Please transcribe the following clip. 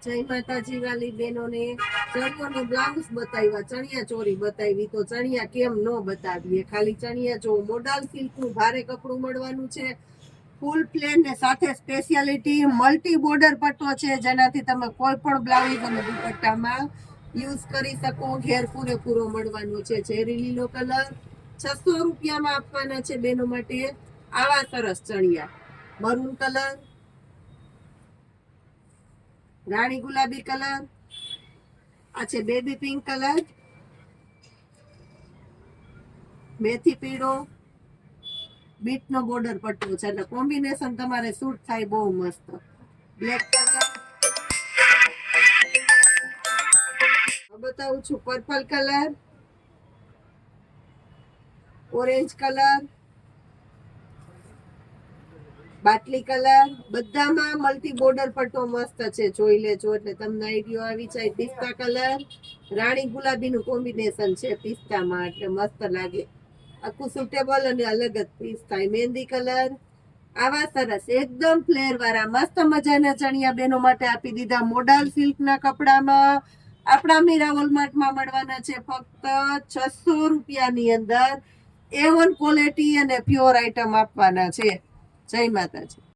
જય માતાજી વાલી બહેનોને ચણિયાનો બ્લાઉઝ બતાવ્યા, ચણિયા ચોરી બતાવી, તો ચણિયા કેમ ન બતાવીએ? ખાલી ચણિયા જો મોડલ સિલ્કનું ભારે કપડું મળવાનું છે, ફૂલ પ્લેન ને સાથે સ્પેશિયાલિટી મલ્ટી બોર્ડર પટ્ટો છે, જેનાથી તમે કોઈ પણ બ્લાઉઝ અને દુપટ્ટામાં યુઝ કરી શકો. ઘેર પૂરેપૂરો મળવાનો છે. ચેરી લીલો કલર 600 રૂપિયામાં આપવાના છે બહેનો માટે. આવા સરસ ચણિયા, મરૂન કલર, રાણી ગુલાબી કલર, આ છે બેબી પિંક કલર, મેથી પીળો, બીટનો બોર્ડર પટ્ટો છે, એટલે કોમ્બિનેશન તમારે સૂટ થાય બહુ મસ્ત. બ્લેક કલર, બતાવું છું પર્પલ કલર, ઓરેન્જ કલર, બાટલી કલર, બધામાં મલ્ટી બોર્ડર પટ્ટો મસ્ત છે, જોઈ લેજો એટલે તમને આઈડિયો આવી જાય. પિસ્તા કલર, રાણી ગુલાબીનું કોમ્બિનેશન છે પિસ્તામાં, એટલે મસ્ત લાગે. આખું સુટેબલ અને અલગ જ પીસ થાય. મહેંદી કલર, આવા સરસ એકદમ ફ્લેર વાળા મસ્ત મજાના ચણિયા બેનો માટે આપી દીધા મોડલ સિલ્કના કપડામાં. આપણા મીરા વોલમાર્ટમાં મળવાના છે ફક્ત 600 રૂપિયાની અંદર. A1 ક્વોલિટી અને પ્યોર આઈટમ આપવાના છે. જય માતાજી.